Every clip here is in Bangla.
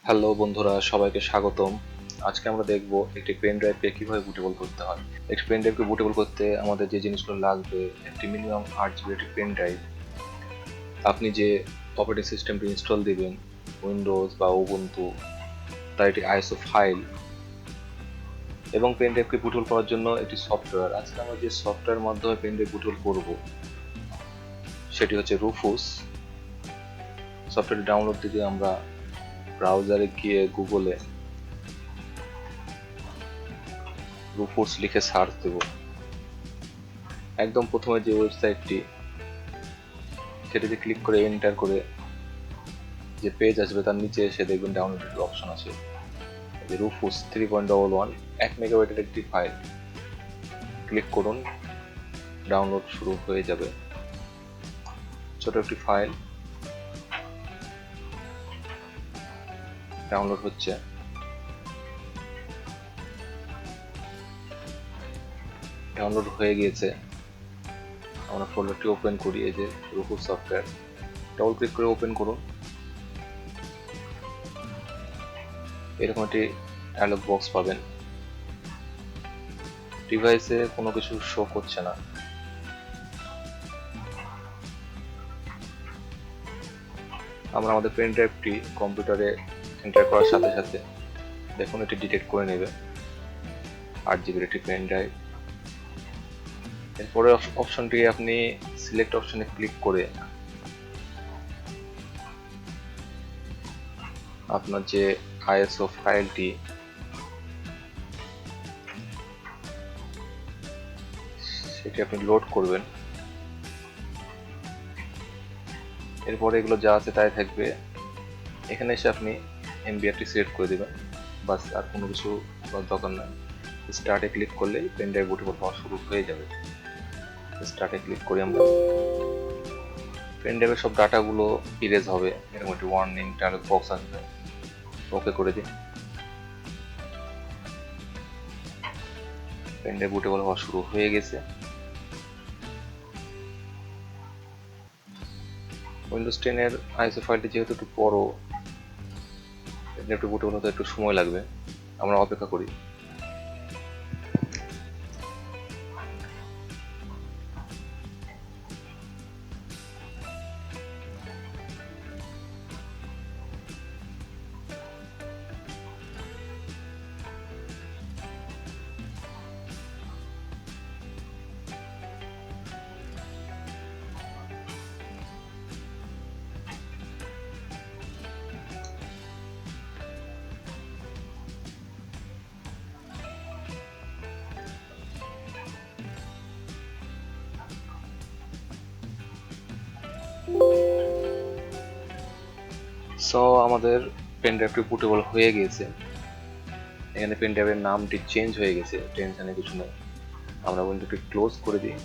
হ্যালো বন্ধুরা, সবাইকে স্বাগতম। আজকে আমরা দেখব একটি পেন ড্রাইভকে কিভাবে বুটেবল করতে হয়। একটি পেন ড্রাইভকে বুটেবল করতে আমাদের যে জিনিসগুলো লাগবে, একটি মিনিমাম 8 GB একটি পেন ড্রাইভ। আপনি যে অপারেটিং সিস্টেমটি ইনস্টল দিবেন, উইন্ডোজ বা উবুন্টু, তার একটি আইএসও ফাইল এবং পেন ড্রাইভকে বুটেবল করার জন্য একটি সফটওয়্যার। আজকে আমরা যে সফটওয়্যারের মাধ্যমে পেন ড্রাইভ বুটেবল করব সেটি হচ্ছে রুফুস। সফটওয়্যারটি ডাউনলোড দিতে আমরা ব্রাউজারে গিয়ে গুগলে রুফুস লিখে সার্চ দেব। একদম প্রথমে যে ওয়েবসাইটটি, সেটাতে ক্লিক করে এন্টার করে যে পেজ আসবে তার নিচে এসে দেখবেন ডাউনলোডের অপশন আছে। যে রুফুস 3.11 1 মেগাবাইটের একটি ফাইল, ক্লিক করুন, ডাউনলোড শুরু হয়ে যাবে। ছোট একটি ফাইল ডাউনলোড হচ্ছে। ডাউনলোড হয়ে গিয়েছে। আমরা ফোল্ডারটি ওপেন করি। এই যে রুফুস সফটওয়্যার, ডবল ক্লিক করে ওপেন করুন। এরকম একটি ডায়লগ বক্স পাবেন। ডিভাইসে কোনো কিছু শো করছে না। আমরা আমাদের পেন ড্রাইভটি কম্পিউটারে এন্টার করার সাথে সাথে দেখুন এটি ডিটেক্ট করে নেবে 8 GB একটি পেন ড্রাইভ। এরপরে অপশনটি আপনি সিলেক্ট অপশনে ক্লিক করে আপনার যে আইএসও ফাইলটি সেটি আপনি লোড করবেন। এরপরে এগুলো যা আছে তাই থাকবে। এখানে এসে আপনি এমবিআরটি সিলেক্ট করে দেবেন, বাস, আর কোনো কিছু দরকার নাই। স্টার্টে ক্লিক করলেই পেন ড্রাইভ বুটেবল হওয়া শুরু হয়ে যাবে। স্টার্টে ক্লিক করে আমরা পেন ড্রাইভের সব ডাটাগুলো ইরেজ হবে, এরকম একটি ওয়ার্নিং ডায়লগ বক্স আসবে। ওকে করে দিন। পেন ড্রাইভ বুটেবল হওয়া শুরু হয়ে গেছে। উইন্ডোজ 10 এর আইএসও ফাইলটি যেহেতু একটু বড়, একটু বুটেবল হতে একটু সময় লাগবে। আমরা অপেক্ষা করি। সো আমাদের পেন ড্রাইভটি বুটেবল হয়ে গেছে। এখানে পেন ড্রাইভের নামটি চেঞ্জ হয়ে গেছে, টেনশনের কিছু নেই। আমরা উইন্ডোটি ক্লোজ করে দিই।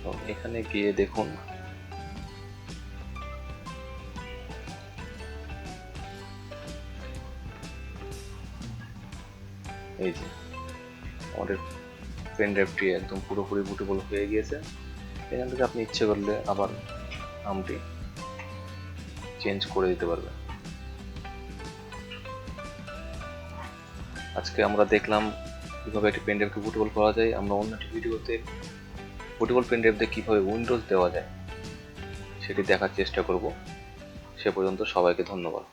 তো এখানে গিয়ে দেখুন এই যে আমাদের পেন ড্রাইভটি একদম পুরোপুরি বুটেবল হয়ে গিয়েছে। এখান থেকে আপনি ইচ্ছে করলে আবার নামটি চেঞ্জ করে দিতে পারবেন। আজকে আমরা দেখলাম কিভাবে একটি পেন ড্রাইভকে বুটেবল করা যায়। আমরা অন্য একটি ভিডিওতে বুটেবল পেন ড্রাইভ দিয়ে কিভাবে উইন্ডোজ দেওয়া যায় সেটি দেখার চেষ্টা করব। সে পর্যন্ত সবাইকে ধন্যবাদ।